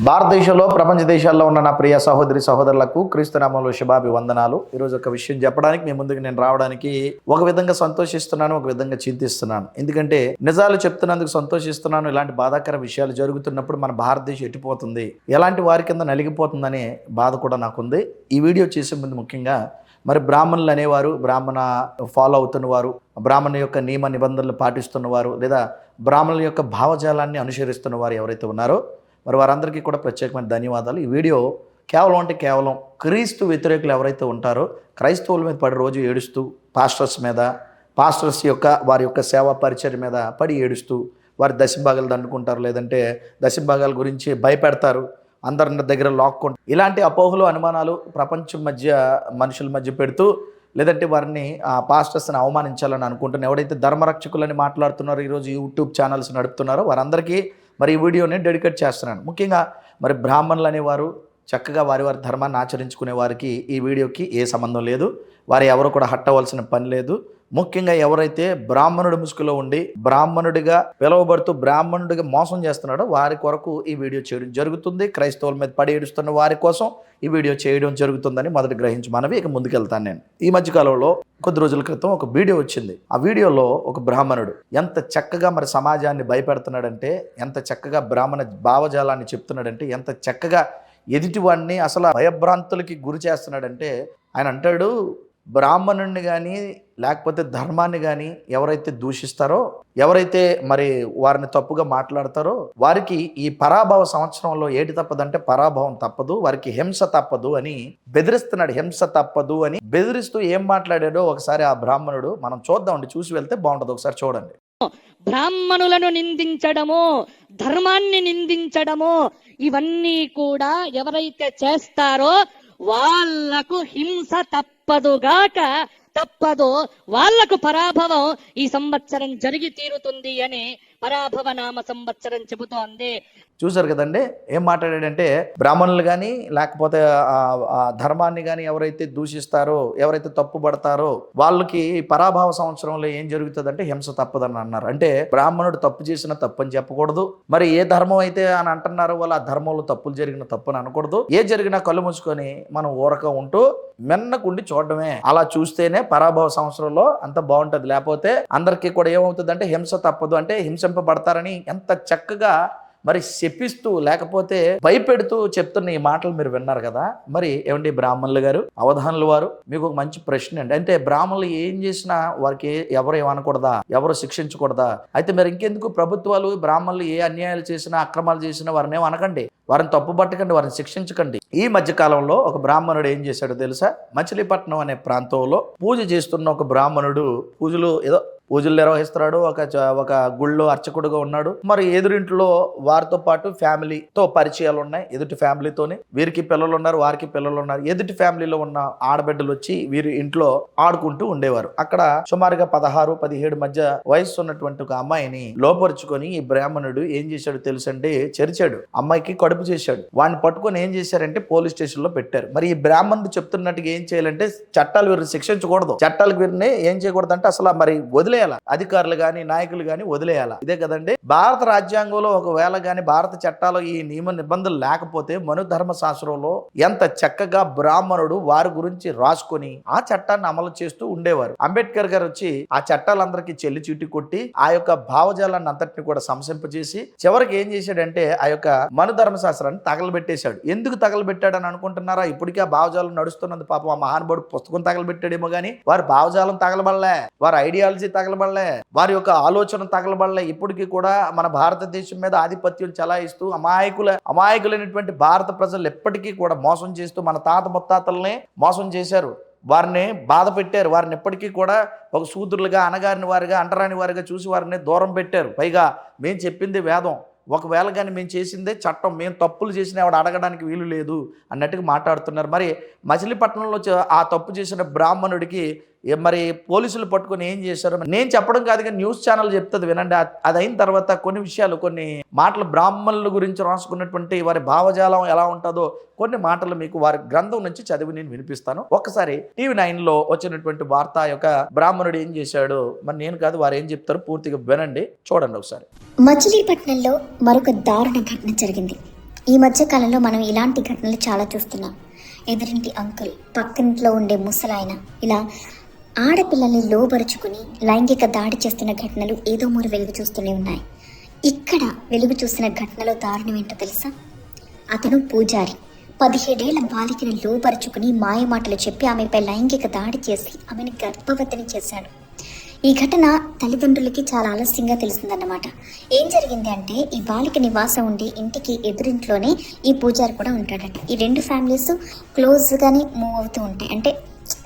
భారతదేశంలో ప్రపంచ దేశాల్లో ఉన్న నా ప్రియ సహోదరి సహోదరులకు క్రీస్తునామంలో శుభాభివందనాలు. ఈరోజు ఒక విషయం చెప్పడానికి మీ ముందుకు నేను రావడానికి ఒక విధంగా సంతోషిస్తున్నాను, ఒక విధంగా చింతిస్తున్నాను. ఎందుకంటే నిజాలు చెప్తున్నందుకు సంతోషిస్తున్నాను. ఇలాంటి బాధాకర విషయాలు జరుగుతున్నప్పుడు మన భారతదేశం ఎట్టిపోతుంది, ఎలాంటి వారి కింద నలిగిపోతుందనే బాధ కూడా నాకుంది. ఈ వీడియో చేసే ముందు ముఖ్యంగా మరి బ్రాహ్మణులు అనేవారు, బ్రాహ్మణ ఫాలో అవుతున్నవారు, బ్రాహ్మణ యొక్క నియమ నిబంధనలు పాటిస్తున్నవారు, లేదా బ్రాహ్మణుల యొక్క భావజాలాన్ని అనుసరిస్తున్న వారు ఎవరైతే ఉన్నారో మరి వారందరికీ కూడా ప్రత్యేకమైన ధన్యవాదాలు. ఈ వీడియో కేవలం క్రీస్తు వ్యతిరేకులు ఎవరైతే ఉంటారో క్రైస్తవుల మీద పడి రోజు ఏడుస్తూ పాస్టర్స్ యొక్క వారి యొక్క సేవా పరిచయం మీద పడి ఏడుస్తూ వారి దశంభాగాలు దండుకుంటారు, లేదంటే దశంభాగాల గురించి భయపెడతారు, అందరి దగ్గర లాక్కుంటారు. ఇలాంటి అపోహలు అనుమానాలు ప్రపంచం మధ్య మనుషుల మధ్య పెడుతూ లేదంటే వారిని పాస్టర్స్ని అవమానించాలని అనుకుంటున్న ఎవరైతే ధర్మరక్షకులని మాట్లాడుతున్నారో, ఈరోజు యూట్యూబ్ ఛానల్స్ నడుపుతున్నారో వారందరికీ మరి ఈ వీడియోని డెడికేట్ చేస్తున్నాను. ముఖ్యంగా మరి బ్రాహ్మణులు అనేవారు చక్కగా వారి ధర్మాన్ని ఆచరించుకునే వారికి ఈ వీడియోకి ఏ సంబంధం లేదు. వారు ఎవరు కూడా హట్టవలసిన పని లేదు. ముఖ్యంగా ఎవరైతే బ్రాహ్మణుడి ముసుగులో ఉండి బ్రాహ్మణుడిగా పిలువబడుతూ బ్రాహ్మణుడిగా మోసం చేస్తున్నాడో వారి కొరకు ఈ వీడియో చేయడం జరుగుతుంది. క్రైస్తవుల మీద పడి ఏడుస్తున్న వారి కోసం ఈ వీడియో చేయడం జరుగుతుందని మొదటి గ్రహించి మనవి ఇక ముందుకెళ్తాను. నేను ఈ మధ్యకాలంలో కొద్ది రోజుల క్రితం ఒక వీడియో వచ్చింది. ఆ వీడియోలో ఒక బ్రాహ్మణుడు ఎంత చక్కగా మరి సమాజాన్ని భయపెడుతున్నాడంటే, ఎంత చక్కగా బ్రాహ్మణ భావజాలాన్ని చెప్తున్నాడంటే, ఎంత చక్కగా ఎదుటివాడిని అసలు భయభ్రాంతులకి గురి చేస్తున్నాడంటే, ఆయన అంటాడు, బ్రాహ్మణుడిని కానీ లేకపోతే ధర్మాన్ని కానీ ఎవరైతే దూషిస్తారో, ఎవరైతే మరి వారిని తప్పుగా మాట్లాడతారో వారికి ఈ పరాభవ సంవత్సరంలో ఏటి తప్పదంటే పరాభవం తప్పదు, వారికి హింస తప్పదు అని బెదిరిస్తున్నాడు. హింస తప్పదు అని బెదిరిస్తూ ఏం మాట్లాడాడో ఒకసారి ఆ బ్రాహ్మణుడు మనం చూద్దామండి, చూసి వెళ్తే బాగుంటుంది. ఒకసారి చూడండి. బ్రాహ్మణులను నిందించడము, ధర్మాన్ని నిందించడము, ఇవన్నీ కూడా ఎవరైతే చేస్తారో వాళ్లకు హింస తప్పదు, వాళ్లకు పరాభవం ఈ సంవత్సరం జరిగి తీరుతుంది అని పరాభవ నామ సంవత్సరం చెబుతోంది. చూసారు కదండి ఏం మాట్లాడాడంటే, బ్రాహ్మణులు కానీ లేకపోతే ధర్మాన్ని కానీ ఎవరైతే దూషిస్తారో, ఎవరైతే తప్పుపడతారో వాళ్ళకి పరాభవ సంవత్సరంలో ఏం జరుగుతుందంటే హింస తప్పదని అన్నారు. అంటే బ్రాహ్మణుడు తప్పు చేసిన తప్పని చెప్పకూడదు, మరి ఏ ధర్మం అయితే అని అంటున్నారో వాళ్ళు ఆ ధర్మంలో తప్పులు జరిగిన తప్పని అనకూడదు. ఏ జరిగినా కళ్ళు మూసుకొని మనం ఊరక ఉంటూ మెన్నకుండి చూడడమే. అలా చూస్తేనే పరాభవ సంవత్సరంలో అంత బాగుంటుంది. లేకపోతే అందరికీ కూడా ఏమవుతుంది అంటే హింస తప్పదు, అంటే హింసింపబడతారని ఎంత చక్కగా మరి శపిస్తూ లేకపోతే భయపెడుతూ చెప్తున్న ఈ మాటలు మీరు విన్నారు కదా. మరి ఏమండి బ్రాహ్మణులు గారు, అవధానులు వారు, మీకు ఒక మంచి ప్రశ్న అండి. అంటే బ్రాహ్మణులు ఏం చేసినా వారికి ఎవరు ఏమనకూడదా, ఎవరు శిక్షించకూడదా? అయితే మరి ఇంకెందుకు ప్రభుత్వాలు బ్రాహ్మణులు ఏ అన్యాయాలు చేసినా అక్రమాలు చేసినా వారిని ఏమనకండి, వారిని తప్పు పట్టకండి, వారిని శిక్షించకండి. ఈ మధ్య కాలంలో ఒక బ్రాహ్మణుడు ఏం చేశాడో తెలుసా? మచిలీపట్నం అనే ప్రాంతంలో పూజ చేస్తున్న ఒక బ్రాహ్మణుడు పూజలు నిర్వహిస్తున్నాడు. ఒక గుళ్ళో అర్చకుడుగా ఉన్నాడు. మరి ఎదురింట్లో వారితో పాటు ఫ్యామిలీతో పరిచయాలు ఉన్నాయి. ఎదుటి ఫ్యామిలీతోని వీరికి పిల్లలు ఉన్నారు, వారికి పిల్లలు ఉన్నారు. ఎదుటి ఫ్యామిలీలో ఉన్న ఆడబిడ్డలు వచ్చి వీరి ఇంట్లో ఆడుకుంటూ ఉండేవారు. అక్కడ సుమారుగా 16-17 మధ్య వయస్సు ఉన్నటువంటి ఒక అమ్మాయిని లోపరుచుకొని ఈ బ్రాహ్మణుడు ఏం చేశాడు తెలుసండి? చెరిచాడు, అమ్మాయికి కడుపు చేశాడు. వాడిని పట్టుకొని ఏం చేశారంటే పోలీస్ స్టేషన్ లో పెట్టారు. మరి ఈ బ్రాహ్మణుడు చెప్తున్నట్టుగా ఏం చేయాలంటే చట్టాలు వీరిని శిక్షించకూడదు, చట్టాలకు వీరిని ఏం చేయకూడదు అంటే అసలు మరి వదిలేయాలి, అధికారులు గాని నాయకులు గాని వదిలేయాల. ఇదే కదండి భారత రాజ్యాంగంలో ఒకవేళ గాని భారత చట్టాలు ఈ నియమ నిబంధనలు లేకపోతే మను ధర్మ శాస్త్రంలో ఎంత చక్కగా బ్రాహ్మణుడు వారి గురించి రాసుకొని ఆ చట్టాన్ని అమలు చేస్తూ ఉండేవారు. అంబేద్కర్ గారు వచ్చి ఆ చట్టాలందరికీ చెల్లి చీటి కొట్టి ఆ యొక్క భావజాలాన్ని అంతటిని కూడా సంసింపజేసి చివరికి ఏం చేశాడంటే ఆ యొక్క మను ధర్మ శాస్త్రాన్ని తగలబెట్టేశాడు. ఎందుకు తగలబెట్టాడని అనుకుంటున్నారా? ఇప్పటికీ ఆ భావజాలం నడుస్తున్నది. పాపం ఆ మహానుభావుడు పుస్తకం తగలబెట్టాడేమో గానీ వారి భావజాలం తగలబడలే, వారి ఐడియాలజీ తగలబడలే, వారి యొక్క ఆలోచన తగలబడలే. ఇప్పటికీ కూడా మన భారతదేశం మీద ఆధిపత్యం చలాయిస్తూ అమాయకులైనటువంటి భారత ప్రజలు ఎప్పటికీ కూడా మోసం చేస్తూ మన తాత ముత్తాతల్ని మోసం చేశారు, వారిని బాధ పెట్టారు. వారిని ఎప్పటికీ కూడా ఒక శూద్రులుగా, అనగారిన వారిగా, అంటరాని వారిగా చూసి వారిని దూరం పెట్టారు. పైగా మేము చెప్పింది వేదం, ఒకవేళ కానీ మేము చేసిందే చట్టం, మేము తప్పులు చేసిన ఆవిడ అడగడానికి వీలు లేదు అన్నట్టుగా మాట్లాడుతున్నారు. మరి మచిలీపట్నంలో ఆ తప్పు చేసిన బ్రాహ్మణుడికి మరి పోలీసులు పట్టుకొని ఏం చేశారు నేను చెప్పడం కాదు, కానీ న్యూస్ ఛానల్ చెప్తుంది వినండి. అది అయిన తర్వాత కొన్ని మాటలు బ్రాహ్మణుల గురించి రాసుకున్నటువంటి వారి భావజాలం ఎలా ఉంటుందో కొన్ని మాటలు మీకు వారి గ్రంథం నుంచి చదివి నేను వినిపిస్తాను. ఒక్కసారి TV9లో వచ్చినటువంటి వార్త యొక్క బ్రాహ్మణుడు ఏం చేశాడు, మరి నేను కాదు వారు ఏం చెప్తారు పూర్తిగా వినండి, చూడండి ఒకసారి. మచిలీపట్నంలో మరొక దారుణ ఘటన జరిగింది. ఈ మధ్య కాలంలో మనం ఇలాంటి ఘటనలు చాలా చూస్తున్నాం. ఎదురింటి అంకుల్, పక్కింట్లో ఉండే ముసలాయన, ఇలా ఆడపిల్లల్ని లోబరుచుకుని లైంగిక దాడి చేస్తున్న ఘటనలు ఏదో మూరు వెలుగు చూస్తూనే ఉన్నాయి. ఇక్కడ వెలుగు చూస్తున్న ఘటనలో దారుణం ఏంటో తెలుసా? అతను పూజారి 17 ఏళ్ల బాలికను లోబరుచుకుని మాయమాటలు చెప్పి ఆమెపై లైంగిక దాడి చేసి ఆమెను గర్భవతిని చేశాడు. ఈ ఘటన తల్లిదండ్రులకి చాలా ఆలస్యంగా తెలిసిందన్నమాట. ఏం జరిగింది అంటే, ఈ బాలిక నివాసం ఉండి ఇంటికి ఎదురింట్లోనే ఈ పూజారి కూడా ఉంటాడట. ఈ రెండు ఫ్యామిలీస్ క్లోజ్గానే మూవ్ అవుతూ ఉంటాయి. అంటే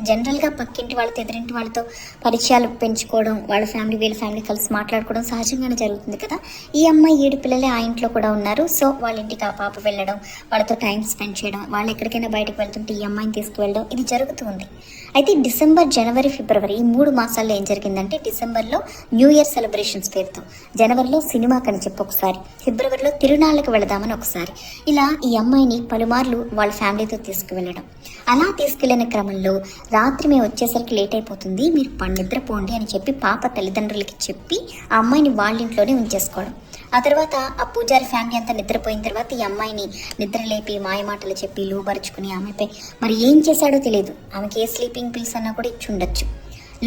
జనరల్గా పక్కింటి వాళ్ళతో ఎదురింటి వాళ్ళతో పరిచయాలు పెంచుకోవడం, వాళ్ళ ఫ్యామిలీ వీళ్ళ ఫ్యామిలీ కలిసి మాట్లాడుకోవడం సహజంగానే జరుగుతుంది కదా. ఈ అమ్మాయి 7 పిల్లలే ఆ ఇంట్లో కూడా ఉన్నారు. సో వాళ్ళ ఇంటికి ఆ పాప వెళ్ళడం, వాళ్ళతో టైం స్పెండ్ చేయడం, వాళ్ళు ఎక్కడికైనా బయటకు వెళ్తుంటే ఈ అమ్మాయిని తీసుకువెళ్ళడం, ఇది జరుగుతూ ఉంది. అయితే డిసెంబర్, జనవరి, ఫిబ్రవరి ఈ 3 మాసాల్లో ఏం జరిగిందంటే, డిసెంబర్లో న్యూ ఇయర్ సెలబ్రేషన్స్ పేరుతో, జనవరిలో సినిమాకని చెప్పి ఒకసారి, ఫిబ్రవరిలో తిరునాళ్ళకు వెళదామని ఒకసారి, ఇలా ఈ అమ్మాయిని పలుమార్లు వాళ్ళ ఫ్యామిలీతో తీసుకువెళ్ళడం. అలా తీసుకెళ్లిన క్రమంలో రాత్రి మేము వచ్చేసరికి లేట్ అయిపోతుంది, మీరు నిద్రపోండి అని చెప్పి పాప తల్లిదండ్రులకి చెప్పి ఆ అమ్మాయిని వాళ్ళ ఇంట్లోనే ఉంచేసుకోవడం. ఆ తర్వాత ఆ పూజారి ఫ్యామిలీ అంతా నిద్రపోయిన తర్వాత ఈ అమ్మాయిని నిద్రలేపి మాయమాటలు చెప్పి లోబరుచుకుని ఆమెపై మరి ఏం చేశాడో తెలియదు. ఆమెకి ఏ స్లీపింగ్ పిల్స్ అన్నా కూడా ఇచ్చి ఉండొచ్చు.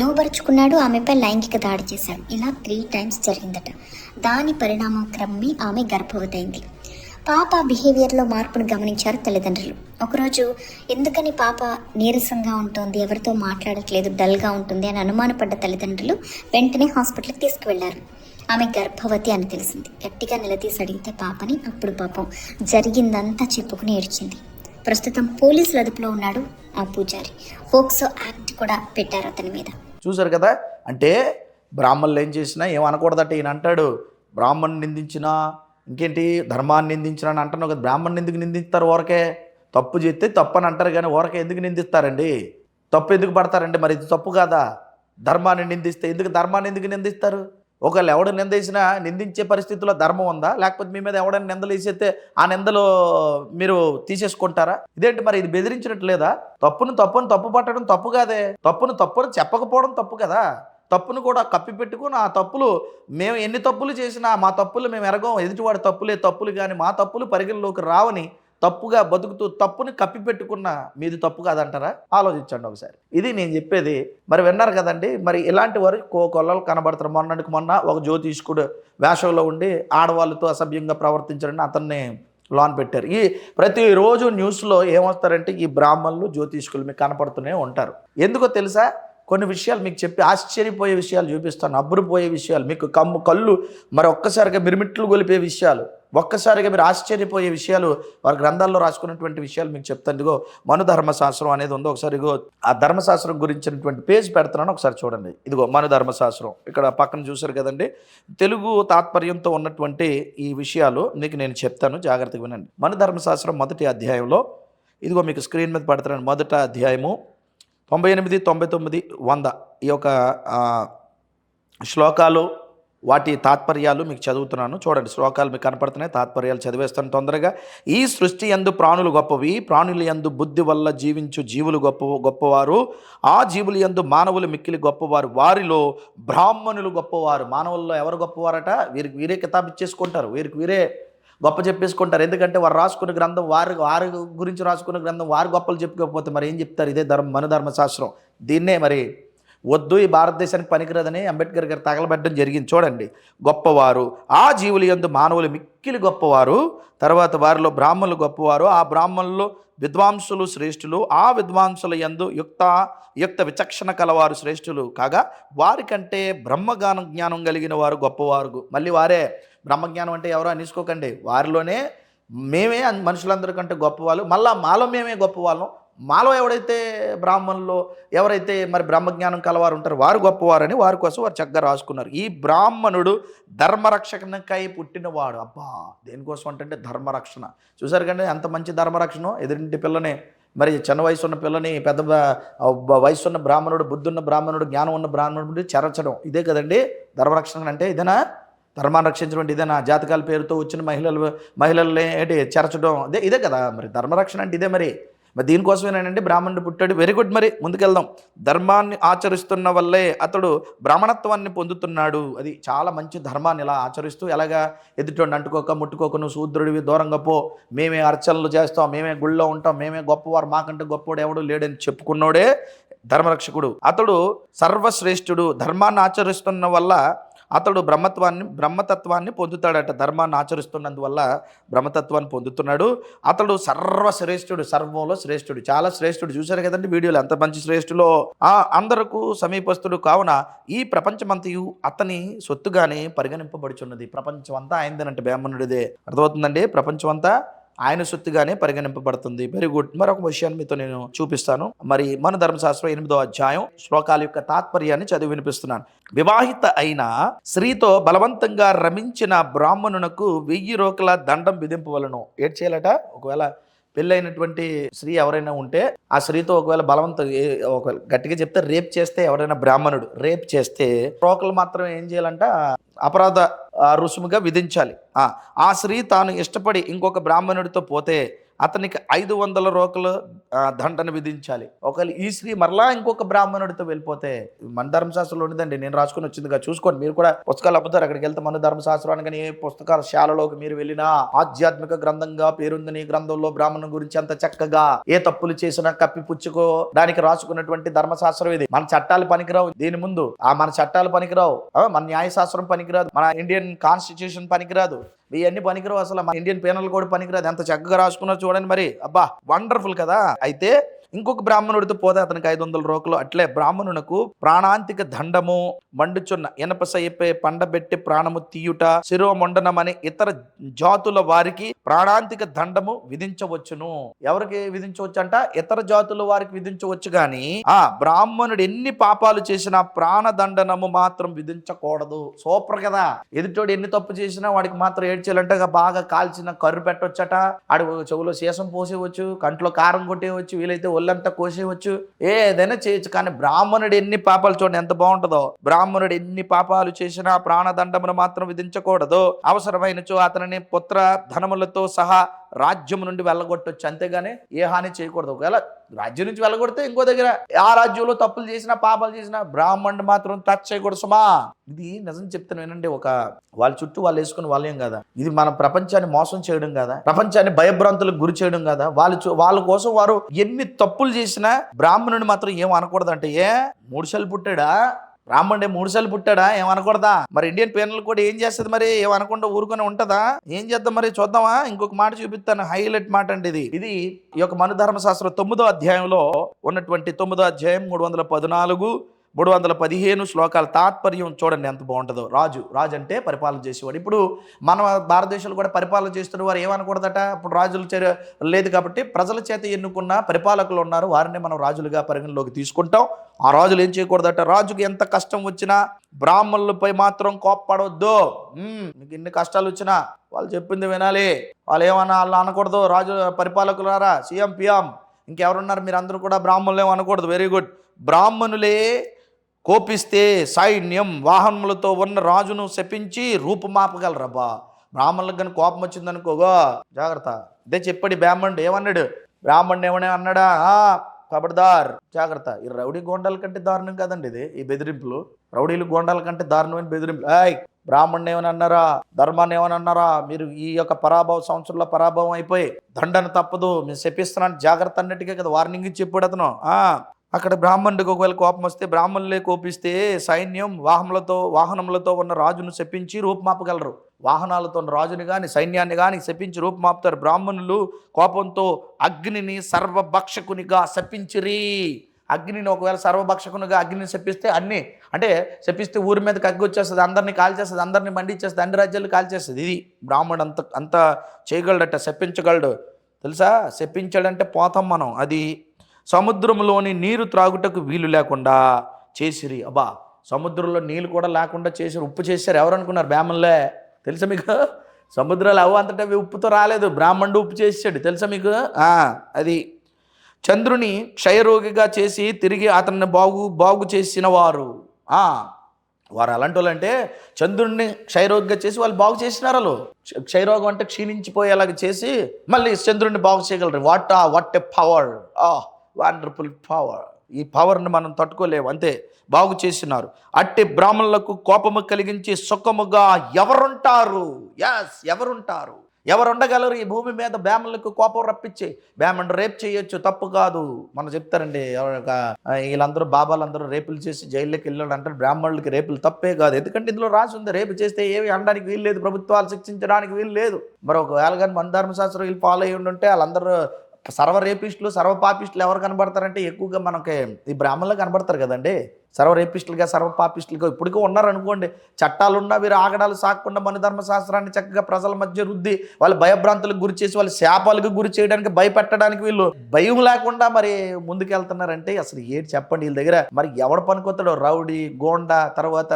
లోబరుచుకున్నాడు, ఆమెపై లైంగిక దాడి చేశాడు. ఇలా 3 టైమ్స్ జరిగిందట. దాని పరిణామం క్రమే ఆమె గర్భవతి అయింది. పాప బిహేవియర్లో మార్పును గమనించారు తల్లిదండ్రులు. ఒకరోజు ఎందుకని పాప నీరసంగా ఉంటుంది, ఎవరితో మాట్లాడట్లేదు, డల్గా ఉంటుంది అని అనుమానపడ్డ తల్లిదండ్రులు వెంటనే హాస్పిటల్కి తీసుకువెళ్లారు. ఆమె గర్భవతి అని తెలిసింది. గట్టిగా నిలదీసి అడిగితే పాపని, అప్పుడు పాపం జరిగిందంతా చెప్పుకుని ఏడ్చింది. ప్రస్తుతం పోలీసుల అదుపులో ఉన్నాడు ఆ పూజారి. ఫోక్సో యాక్ట్ కూడా పెట్టారు అతని మీద. చూసారు కదా, అంటే బ్రాహ్మణులు ఏం చేసినా ఏమనకూడదట. ఈయన అంటాడు, బ్రాహ్మణ్ నిందించినా ఇంకేంటి, ధర్మాన్ని నిందించిన అని అంటున్నావు కదా. బ్రాహ్మణ్ని ఎందుకు నిందిస్తారు? ఊరకే తప్పు చేస్తే తప్పు అని అంటారు కానీ ఊరకే ఎందుకు నిందిస్తారండి? తప్పు ఎందుకు పడతారండి? మరి ఇది తప్పు కాదా? ధర్మాన్ని నిందిస్తే ధర్మాన్ని ఎందుకు నిందిస్తారు? ఒకవేళ ఎవడు నిందించినా నిందించే పరిస్థితుల్లో ధర్మం ఉందా? లేకపోతే మీ మీద ఎవడైనా నిందలు వేసేస్తే ఆ నిందలు మీరు తీసేసుకుంటారా? ఇదేంటి మరి, ఇది బెదిరించినట్టు లేదా? తప్పును తప్పు పట్టడం తప్పు కాదే. తప్పును చెప్పకపోవడం తప్పు కదా. తప్పును కూడా కప్పిపెట్టుకుని ఆ తప్పులు, మేము ఎన్ని తప్పులు చేసినా మా తప్పులు మేము ఎరగం, ఎదుటివాడి తప్పులు కానీ మా తప్పులు పరిగణలోకి రావని తప్పుగా బతుకుతూ తప్పుని కప్పిపెట్టుకున్న మీది తప్పు కాదంటారా? ఆలోచించండి ఒకసారి. ఇది నేను చెప్పేది. మరి విన్నారు కదండి. మరి ఇలాంటి వారు కొల్లలు కనబడతారు. మొన్న ఒక జ్యోతిష్కుడు వేషంలో ఉండి ఆడవాళ్ళతో అసభ్యంగా ప్రవర్తించారని అతన్ని లోన్ పెట్టారు. ఈ ప్రతిరోజు న్యూస్లో ఏమొస్తారంటే ఈ బ్రాహ్మణులు, జ్యోతిష్కులు మీకు కనపడుతూనే ఉంటారు. ఎందుకో తెలుసా? కొన్ని విషయాలు మీకు చెప్పి ఆశ్చర్యపోయే విషయాలు చూపిస్తాను, అబ్బురుపోయే విషయాలు, మీకు కళ్ళు మరి ఒక్కసారిగా మిరుమిట్లు గొలిపే విషయాలు, ఒక్కసారిగా మీరు ఆశ్చర్యపోయే విషయాలు వారి గ్రంథాల్లో రాసుకున్నటువంటి విషయాలు మీకు చెప్తాను. ఇదిగో మను ధర్మశాస్త్రం అనేది ఉందో, ఒకసారి ఇగో ఆ ధర్మశాస్త్రం గురించినటువంటి పేజ్ పెడుతున్నాను, ఒకసారి చూడండి. ఇదిగో మను ధర్మశాస్త్రం ఇక్కడ పక్కన చూశారు కదండి. తెలుగు తాత్పర్యంతో ఉన్నటువంటి ఈ విషయాలు మీకు నేను చెప్తాను, జాగ్రత్తగా వినండి. మను ధర్మశాస్త్రం 1వ అధ్యాయంలో ఇదిగో మీకు స్క్రీన్ మీద పెడుతున్నాను. 1వ అధ్యాయము 98, 99, 100 ఈ యొక్క శ్లోకాలు, వాటి తాత్పర్యాలు మీకు చదువుతున్నాను. చూడండి, శ్లోకాలు మీకు కనపడుతున్నాయి, తాత్పర్యాలు చదివేస్తాను తొందరగా. ఈ సృష్టి యందు ప్రాణులు గొప్పవి, ప్రాణుల యందు బుద్ధి వల్ల జీవించు జీవులు గొప్పవారు, ఆ జీవులు యందు మానవులు మిక్కిలి గొప్పవారు, వారిలో బ్రాహ్మణులు గొప్పవారు. మానవుల్లో ఎవరు గొప్పవారట? వీరే కితాబు ఇచ్చేసుకుంటారు, వీరే గొప్ప చెప్పేసుకుంటారు. ఎందుకంటే వారు రాసుకున్న గ్రంథం, వారి గురించి రాసుకున్న గ్రంథం వారి గొప్పలు చెప్పుకోకపోతే మరి ఏం చెప్తారు? ఇదే మను ధర్మశాస్త్రం. దీన్నే మరి వద్దు, ఈ భారతదేశానికి పనికిరాదని అంబేద్కర్ గారు తగలబెట్టడం జరిగింది. చూడండి, గొప్పవారు, ఆ జీవులు యందు మానవులు మిక్కిలి గొప్పవారు, తర్వాత వారిలో బ్రాహ్మణులు గొప్పవారు, ఆ బ్రాహ్మణులు విద్వాంసులు శ్రేష్ఠులు, ఆ విద్వాంసుల యందు యుక్త విచక్షణ కలవారు శ్రేష్ఠులు కాగా, వారికంటే జ్ఞానం కలిగిన వారు గొప్పవారు. మళ్ళీ వారే బ్రహ్మజ్ఞానం అంటే ఎవరో అనేసుకోకండి, వారిలోనే మేమే మనుషులందరికంటే గొప్పవాళ్ళు, మళ్ళా మాలో మేమే గొప్పవాళ్ళం. మాలో ఎవడైతే బ్రాహ్మణులు ఎవరైతే మరి బ్రహ్మజ్ఞానం కలవారు ఉంటారో వారు గొప్పవారని వారి కోసం వారు చక్కగా రాసుకున్నారు. ఈ బ్రాహ్మణుడు ధర్మరక్షణకై పుట్టినవాడు. అబ్బా, దేనికోసం అంటే ధర్మరక్షణ. చూసారు కండి ఎంత మంచి ధర్మరక్షణ. ఎదురింటి పిల్లని, మరి చిన్న వయసు ఉన్న పిల్లని పెద్ద వయసు ఉన్న బ్రాహ్మణుడు, బుద్ధున్న బ్రాహ్మణుడు, జ్ఞానం ఉన్న బ్రాహ్మణుడు చెరచడం, ఇదే కదండి ధర్మరక్షణ అంటే. ఇదేనా ధర్మాన్ని రక్షించడం? ఇదేనా జాతకాల పేరుతో వచ్చిన మహిళల్ని ఏంటి చెరచడం? ఇదే కదా మరి ధర్మరక్షణ అంటే. ఇదే మరి మరి దీనికోసమేనండి బ్రాహ్మణుడు పుట్టాడు. Very good. మరి ముందుకెళ్దాం. ధర్మాన్ని ఆచరిస్తున్న వల్లే అతడు బ్రాహ్మణత్వాన్ని పొందుతున్నాడు. అది చాలా మంచి ధర్మాన్ని ఇలా ఆచరిస్తూ, ఎలాగా ఎదుటోడిని అంటుకోక ముట్టుకోక, నువ్వు శూద్రుడివి దూరంగా పో, మేమే అర్చనలు చేస్తాం, మేమే గుళ్ళో ఉంటాం, మేమే గొప్పవారు, మాకంటే గొప్పవాడు ఎవడు లేడని చెప్పుకున్నోడే ధర్మరక్షకుడు. అతడు సర్వశ్రేష్ఠుడు. ధర్మాన్ని ఆచరిస్తున్న వల్ల అతడు బ్రహ్మతత్వాన్ని పొందుతాడట. ధర్మాన్ని ఆచరిస్తున్నందువల్ల బ్రహ్మతత్వాన్ని పొందుతున్నాడు. అతడు సర్వశ్రేష్ఠుడు, సర్వంలో శ్రేష్ఠుడు, చాలా శ్రేష్ఠుడు. చూశారు కదండి వీడియోలో ఎంత మంచి శ్రేష్ఠులో. అందరకు సమీపస్తుడు కావున ఈ ప్రపంచమంతయు అతని సొత్తుగానే పరిగణింపబడుచున్నది. ప్రపంచం అంతా ఆయనదేనంటే బ్రాహ్మణుడిదే. అర్థమవుతుందండి? ప్రపంచం అంతా ఆయన సొత్తుగానే పరిగణింపబడుతుంది. Very good. మరొక విషయాన్ని మీతో నేను చూపిస్తాను. మరి మన ధర్మశాస్త్రం 8వ అధ్యాయం శ్లోకాల యొక్క తాత్పర్యాన్ని చదివి వినిపిస్తున్నాను. వివాహిత అయిన స్త్రీతో బలవంతంగా రమించిన బ్రాహ్మణునకు 1000 రోకల దండం విధింపవలను. ఏడ్ చేయాలట. ఒకవేళ పెళ్ళైనటువంటి స్త్రీ ఎవరైనా ఉంటే ఆ స్త్రీతో ఒకవేళ ఒకవేళ గట్టిగా చెప్తే రేప్ చేస్తే, ఎవరైనా బ్రాహ్మణుడు రేప్ చేస్తే రోకలు మాత్రం ఏం చేయాలంట, అపరాధ రుసుముగా విధించాలి. ఆ స్త్రీ తాను ఇష్టపడి ఇంకొక బ్రాహ్మణుడితో పోతే అతనికి 500 రోకలు దండన విధించాలి. ఒకవేళ ఈ స్త్రీ మరలా ఇంకొక బ్రాహ్మణుడితో వెళ్ళిపోతే, మన ధర్మశాస్త్రంలో ఉండదండి, నేను రాసుకుని వచ్చిందిగా, చూసుకోండి. మీరు కూడా పుస్తకాలు అమ్ముతారు, అక్కడికి వెళ్తే మన ధర్మశాస్త్రాన్ని కానీ ఏ పుస్తకాల శాలలోకి మీరు వెళ్ళినా ఆధ్యాత్మిక గ్రంథంగా పేరుందని గ్రంథంలో బ్రాహ్మణుల గురించి అంత చక్కగా ఏ తప్పులు చేసినా కప్పిపుచ్చుకో దానికి రాసుకున్నటువంటి ధర్మశాస్త్రం ఇది. మన చట్టాలు పనికిరావు దీని ముందు. మన చట్టాలు పనికిరావు, మన న్యాయశాస్త్రం పనికిరాదు, మన ఇండియన్ కాన్స్టిట్యూషన్ పనికిరాదు, ఇవన్నీ పనికిరావు, అసలు మన ఇండియన్ పీనల్ కోడ్ పనికిరాదు. ఎంత చక్కగా రాసుకున్నారు చూడండి. మరి అబ్బా వండర్ఫుల్ కదా. అయితే ఇంకొక బ్రాహ్మణుడితో పోతే అతనికి 500 రోకలు. అట్లే బ్రాహ్మణునకు ప్రాణాంతిక దండము, మండుచున్న ఇనప సైపే పండబెట్టి ప్రాణము తీయుట, శిరోమండనమని ఇతర జాతుల వారికి ప్రాణాంతిక దండము విధించవచ్చును. ఎవరికి విధించవచ్చు అంట? ఇతర జాతుల వారికి విధించవచ్చు గాని బ్రాహ్మణుడు ఎన్ని పాపాలు చేసినా ప్రాణదండనము మాత్రం విధించకూడదు. సూపర్ కదా. ఎదుటోడు ఎన్ని తప్పు చేసినా వాడికి మాత్రం ఏడ్చేయాలంటే బాగా కాల్చిన కర్రు పెట్టవచ్చట, ఆడు చెవులో శేషం పోసేవచ్చు, కంట్లో కారం కొట్టేయవచ్చు, వీలైతే ఒళ్ళంతా కోసేయవచ్చు, ఏదైనా చేయొచ్చు. కానీ బ్రాహ్మణుడు ఎన్ని పాపాలు చూడండి ఎంత బాగుంటుందో. బ్రాహ్మణుడు ఎన్ని పాపాలు చేసినా ప్రాణదండమును మాత్రం విధించకూడదు. అవసరమైనచో అతనిని పుత్ర ధనములతో సహా రాజ్యం నుండి వెళ్ళగొట్టవచ్చు, అంతేగాని ఏ హాని చేయకూడదు. ఒకవేళ రాజ్యం నుంచి వెళ్ళగొడితే ఇంకో దగ్గర ఆ రాజ్యంలో తప్పులు చేసినా పాపాలు చేసినా బ్రాహ్మణుడు మాత్రం టచ్ చేయకూడదు సుమా. ఇది నిజం చెప్తాను వినండి. వాళ్ళ చుట్టూ వాళ్ళు వేసుకుని వాళ్ళేం కదా, ఇది మన ప్రపంచాన్ని మోసం చేయడం కదా, ప్రపంచాన్ని భయభ్రాంతులకు గురి చేయడం కదా. వాళ్ళ కోసం వారు ఎన్ని తప్పులు చేసినా బ్రాహ్మణుడు మాత్రం ఏం అనకూడదంటే, 3 సార్లు పుట్టాడా బ్రాహ్మణుడే, 3 సార్లు పుట్టాడా ఏమనకూడదా? మరి ఇండియన్ పీనల్ కోడ్ ఏం చేస్తుంది? మరి ఏమనకుండా ఊరుకొని ఉంటుందా? ఏం చేద్దాం మరి చూద్దామా? ఇంకొక మాట చూపిస్తాను, హైలైట్ మాట అండి ఇది. ఈ యొక్క మన ధర్మశాస్త్రం 9వ అధ్యాయంలో ఉన్నటువంటి 9వ అధ్యాయం 314 315 శ్లోకాల తాత్పర్యం చూడండి ఎంత బాగుంటుందో. రాజు అంటే పరిపాలన చేసేవాడు. ఇప్పుడు మన భారతదేశంలో కూడా పరిపాలన చేస్తున్న వారు ఏమనకూడదట, ఇప్పుడు రాజుల లేదు కాబట్టి ప్రజల చేత ఎన్నుకున్న పరిపాలకులు ఉన్నారు, వారిని మనం రాజులుగా పరిగణలోకి తీసుకుంటాం. ఆ రాజులు ఏం చేయకూడదట, రాజుకి ఎంత కష్టం వచ్చినా బ్రాహ్మణులపై మాత్రం కోప్పడవద్దు. మీకు ఎన్ని కష్టాలు వచ్చినా వాళ్ళు చెప్పింది వినాలి, వాళ్ళు ఏమన్నా వాళ్ళు అనకూడదు. రాజు పరిపాలకులారా, సీఎం పిఎం ఇంకెవరున్నారు మీరు అందరూ కూడా బ్రాహ్మణులు ఏమనకూడదు. Very good. బ్రాహ్మణులే కోపిస్తే సైన్యం వాహనములతో ఉన్న రాజును శపించి రూపుమాపగలరబ్బా. బ్రాహ్మణులకు కానీ కోపం వచ్చిందనుకోగో జాగ్రత్త. అదే చెప్పాడు బ్రాహ్మణుడు. ఏమన్నాడు బ్రాహ్మణుడు? ఏమన్నా అన్నాడా? ఖబర్దార్, జాగ్రత్త. ఈ రౌడీ గోండాల కంటే దారుణం కదండి ఇది, ఈ బెదిరింపులు. రౌడీలు గోండాల కంటే దారుణమైన బెదిరింపులు. బ్రాహ్మణుని ఏమని అన్నారా, ధర్మాన్ని ఏమని అన్నారా, మీరు ఈ యొక్క సంవత్సరంలో పరాభవం అయిపోయి దండన తప్పదు, మీరు శపిస్తున్నాను జాగ్రత్త అన్నట్టుగా కదా వార్నింగ్ చెప్పాడు అతను. అక్కడ బ్రాహ్మణుడికి ఒకవేళ కోపం వస్తే, బ్రాహ్మణులే కోపిస్తే సైన్యం వాహనములతో ఉన్న రాజును శపించి రూపుమాపగలరు. వాహనాలతో ఉన్న రాజుని కానీ సైన్యాన్ని కానీ శపించి రూపుమాపుతారు. బ్రాహ్మణులు కోపంతో అగ్నిని సర్వభక్షకునిగా శపించిరి. అగ్నిని ఒకవేళ సర్వభక్షకునిగా అగ్నిని శపిస్తే శపిస్తే ఊరి మీదకి అగ్గి వచ్చేస్తుంది, అందరినీ కాల్చేస్తుంది, అందరినీ మండిచ్చేస్తుంది, అన్ని రాజ్యాలు కాల్చేస్తుంది. ఇది బ్రాహ్మణుడు అంత చేయగలడట, శపించగలడు. తెలుసా? శపించాడంటే పోతాం మనం. అది సముద్రంలోని నీరు త్రాగుటకు వీలు లేకుండా చేసిరి. సముద్రంలో నీళ్ళు కూడా లేకుండా చేసిరి. ఉప్పు చేశారు. ఎవరు అనుకున్నారు? బ్రాహ్మణులే. తెలుసా మీకు? సముద్రాలు అంతటా ఉప్పుతో రాలేదు, బ్రాహ్మణుడు ఉప్పు చేసాడు. తెలుసా మీకు? అది చంద్రుని క్షయరోగిగా చేసి తిరిగి అతన్ని బాగు చేసిన వారు. వారు అలాంటి వాళ్ళు అంటే చంద్రుడిని క్షయరోగిగా చేసి వాళ్ళు బాగు చేసినారు. వాళ్ళు క్షయరోగం అంటే క్షీణించిపోయేలాగా చేసి మళ్ళీ చంద్రుడిని బాగు చేయగలరు. What a power, wonderful power. ఈ పవర్ని మనం తట్టుకోలేము, అంతే బాగు చేసినారు. అట్టి బ్రాహ్మణులకు కోపము కలిగించి సుఖముగా ఎవరుంటారు? ఎవరుంటారు? ఎవరు ఉండగలరు ఈ భూమి మీద బ్రాహ్మణులకు కోపం రప్పించి? బ్రాహ్మణుడు రేప్ చేయొచ్చు, తప్పు కాదు. మనం చెప్తారండి వీళ్ళందరూ బాబాలందరూ రేపులు చేసి జైల్లోకి వెళ్ళాడు అంటారు. బ్రాహ్మణులకి రేపులు తప్పే కాదు, ఎందుకంటే ఇందులో రాసి ఉంది రేపు చేస్తే ఏమి అనడానికి వీలు లేదు, ప్రభుత్వాలు శిక్షించడానికి వీలు లేదు. మరి ఒకవేళ కానీ మన ధర్మశాస్త్రం వీళ్ళు ఫాలో అయ్యి ఉంటే వాళ్ళందరూ సర్వ రేపిస్టులు సర్వ పాపిస్టులు ఎవరు కనబడతారంటే ఎక్కువగా మనకి ఈ బ్రాహ్మణులు కనబడతారు కదండి. సర్వ రేపిస్టులుగా సర్వ పాపిస్టులుగా ఇప్పటికీ ఉన్నారనుకోండి. చట్టాలున్నా వీరు ఆగడాలు సాగకుండా మన ధర్మశాస్త్రాన్ని చక్కగా ప్రజల మధ్య రుద్ది వాళ్ళ భయభ్రాంతులకు గురి చేసి వాళ్ళ శాపాలకు గురి చేయడానికి భయపెట్టడానికి వీళ్ళు భయం లేకుండా మరి ముందుకెళ్తున్నారంటే అసలు ఏంటి చెప్పండి వీళ్ళ దగ్గర. మరి ఎవడు పనికొస్తాడు? రౌడీ, గోండా, తర్వాత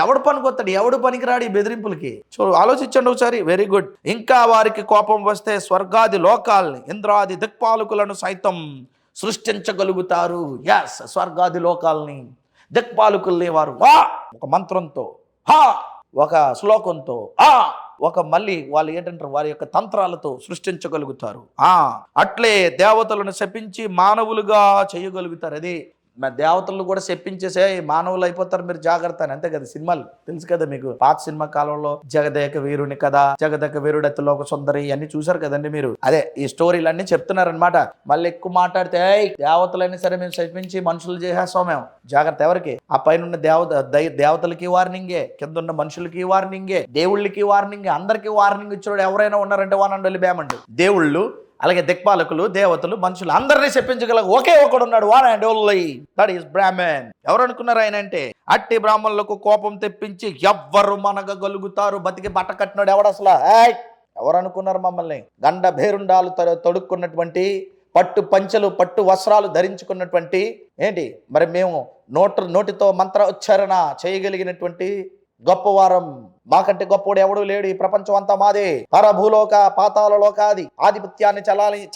ఎవడు పనికొస్తాడు? ఎవడు పనికిరాడు ఈ బెదిరింపులకి? ఆలోచించండి ఒకసారి. Very good. ఇంకా వారికి కోపం వస్తే స్వర్గాది లోకాల్ని, ఇంద్రాది దిక్పాలకులను సైతం సృష్టించగలుగుతారు. స్వర్గాది లోకాల్ని, దిక్పాలకుల్ని వారు ఒక మంత్రంతో, ఒక శ్లోకంతో, ఒక మళ్ళీ వాళ్ళు ఏంటంటారు వారి యొక్క తంత్రాలతో సృష్టించగలుగుతారు. అట్లే దేవతలను శపించి మానవులుగా చేయగలుగుతారు. అది దేవతలను కూడా చెప్పించేసే మానవులు అయిపోతారు, మీరు జాగ్రత్త అని. అంతే కదా, సినిమాలు తెలుసు కదా మీకు. పాత సినిమా కాలంలో జగదేక వీరుని కదా, జగదేక వీరుడెత్తులో ఒక సుందరి అన్ని చూసారు కదండి మీరు. అదే ఈ స్టోరీలన్నీ చెప్తున్నారనమాట. మళ్ళీ ఎక్కువ మాట్లాడితే దేవతలైనా సరే మేము చెప్పించి మనుషులు చేసేస్తాం మేము, జాగ్రత్త. ఎవరికి? ఆ పైన ఉన్న దేవతలకి వార్నింగే, కింద ఉన్న మనుషులకి వార్నింగే, దేవుళ్ళకి వార్నింగే, అందరికీ వార్నింగ్ ఇచ్చాడు ఎవరైనా ఉన్నారంటే 100 బ్యామండి. దేవుళ్ళు, అలాగే దిక్పాలకులు, దేవతలు, మనుషులు అందరినీ చెప్పించగల ఒకే ఒకడు ఉన్నాడు, one and only, that is Brahman. ఎవరు అనుకున్నారు ఆయన అంటే? అట్టి బ్రాహ్మణులకు కోపం తెప్పించి ఎవ్వరు మనగలుగుతారు? బతికి బట్ట కట్టినాడు ఎవడు అసలు? ఎవరు అనుకున్నారు మమ్మల్ని? గండ భేరుండాలు తొడుక్కున్నటువంటి, పట్టు పంచెలు, పట్టు వస్త్రాలు ధరించుకున్నటువంటి, ఏంటి మరి మేము నోటితో మంత్ర ఉచ్చారణ చేయగలిగినటువంటి గొప్పవారం. మాకంటే గొప్పవాడు ఎవడూ లేడు. ఈ ప్రపంచం అంతా మాదే. పరభూలోక పాతాల లోకాది ఆధిపత్యాన్ని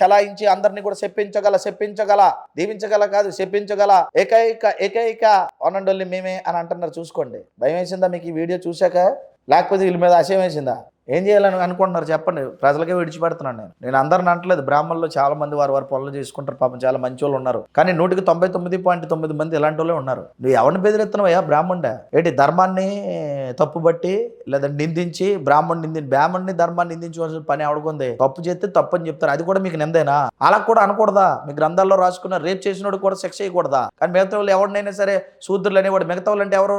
చలాయించి అందరినీ కూడా చెప్పించగల దీవించగల కాదు, చెప్పించగల ఏకైక వనండోల్ని మేమే అని అంటున్నారు. చూసుకోండి. భయం వేసిందా మీకు ఈ వీడియో చూశాక? లేకపోతే వీళ్ళ మీద ఆశయం వేసిందా? ఏం చేయాలని అనుకుంటున్నారు చెప్పండి? ప్రజలకే విడిచిపెడుతున్నాను నేను అందరిని అంటలేదు. బ్రాహ్మణులు చాలా మంది వారి పనులు చేసుకుంటారు, పాపం చాలా మంచి వాళ్ళు ఉన్నారు. కానీ 99.9 మంది ఇలాంటి వాళ్ళే ఉన్నారు. నువ్వు ఎవరిని బెదిరెత్తున్నావయ్యా? బ్రాహ్మణుడా ఏంటి? ధర్మాన్ని తప్పుబట్టి లేదా నిందించి బ్రాహ్మణుని ధర్మాన్ని నిందించవలసిన పని ఎవడుకుంది? తప్పు చేస్తే తప్పు అని చెప్తారు, అది కూడా మీకు నిందేనా? అలా కూడా అనకూడదా? మీ గ్రంథాల్లో రాసుకున్న రేప్ చేసినోడు కూడా శిక్ష చేయకూడదా? కానీ మిగతా వాళ్ళు ఎవరినైనా సరే శూద్రులు అనేవాడు, మిగతా వాళ్ళు అంటే ఎవరు?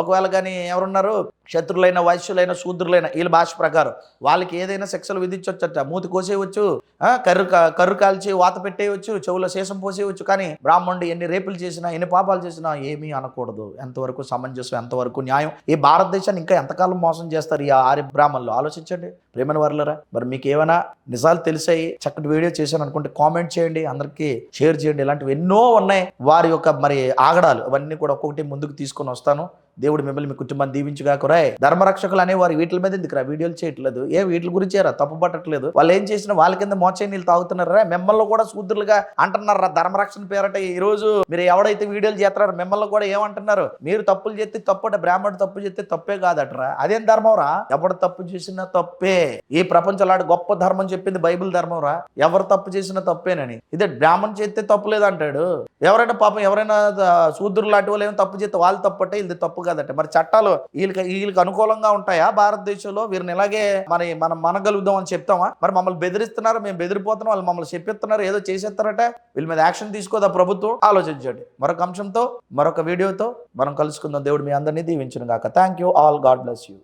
ఒకవేళ కానీ ఎవరున్నారు? శత్రులైన, వైశ్యులైన, శూద్రులైన వీళ్ళ భాష ప్రకారం వాళ్ళకి ఏదైనా శిక్షలు విధించవచ్చట. మూతి కోసేయవచ్చు, కర్రు కాల్చి వాత పెట్టేయవచ్చు, చెవులో శేషం పోసేయవచ్చు. కానీ బ్రాహ్మణుడు ఎన్ని రేపులు చేసినా, ఎన్ని పాపాలు చేసినా ఏమీ అనకూడదు. ఎంతవరకు సమంజసం, ఎంతవరకు న్యాయం? ఈ భారతదేశాన్ని ఇంకా ఎంతకాలం మోసం చేస్తారు ఈ ఆర్య బ్రాహ్మణులు? ఆలోచించండి ప్రేమని వర్లరా. మరి మీకు ఏమైనా నిజాలు తెలిసాయి, చక్కటి వీడియో చేశాను అనుకుంటే కామెంట్ చేయండి, అందరికీ షేర్ చేయండి. ఇలాంటివి ఎన్నో ఉన్నాయి. వారి యొక్క మరి ఆగడాలు అవన్నీ కూడా ఒక్కొక్కటి ముందుకు తీసుకొని వస్తాను. దేవుడు మిమ్మల్ని, మీ కుటుంబాన్ని దీవించుగాకురా. ధర్మరక్షకులు అనేవారు వీటి మీద ఎందుకురా వీడియోలు చేయట్లేదు? వీటి గురించేరా తప్పు పట్టట్లేదు? వాళ్ళు ఏం చేసినా వాళ్ళ కింద మోచే నీళ్ళు తాగుతున్నారా? మిమ్మల్ని కూడా శూద్రులుగా అంటున్నారా ధర్మరక్షణ పేరట? ఈ రోజు మీరు ఎవడైతే వీడియోలు చేస్తున్నారో మిమ్మల్ని కూడా ఏమంటున్నారు? మీరు తప్పులు చేస్తే తప్పట, బ్రాహ్మణుడు తప్పు చేస్తే తప్పే కాదటరా. అదేం ధర్మం రా? ఎవడు తప్పు చేసినా తప్పే. ఈ ప్రపంచంలో గొప్ప ధర్మం చెప్పింది బైబిల్ ధర్మం రా. ఎవరు తప్పు చేసినా తప్పేనని. ఇదే బ్రాహ్మణ్ చేస్తే తప్పు లేదంటాడు. ఎవరైనా పాపం ఎవరైనా శూద్రులు లాంటి వాళ్ళు ఏమైనా తప్పు చేస్తే వాళ్ళు తప్పటే, ఇది తప్పు కాదట. మరి చట్టాలు వీళ్ళకి అనుకూలంగా ఉంటాయా భారతదేశంలో? వీరిని ఇలాగే మనం మనగలుగుదాం అని చెప్తామా? మరి మమ్మల్ని బెదిరిస్తున్నారు, మేము బెదిరిపోతున్నాం, వాళ్ళు మమ్మల్ని చెప్పిస్తున్నారు, ఏదో చేసేస్తారట. వీళ్ళ మీద యాక్షన్ తీసుకోదా ప్రభుత్వం? ఆలోచించండి. మరొక అంశంతో, మరొక వీడియోతో మనం కలుసుకుందాం. దేవుడు మీ అందరినీ దీవించును గాక. Thank you all. God bless you.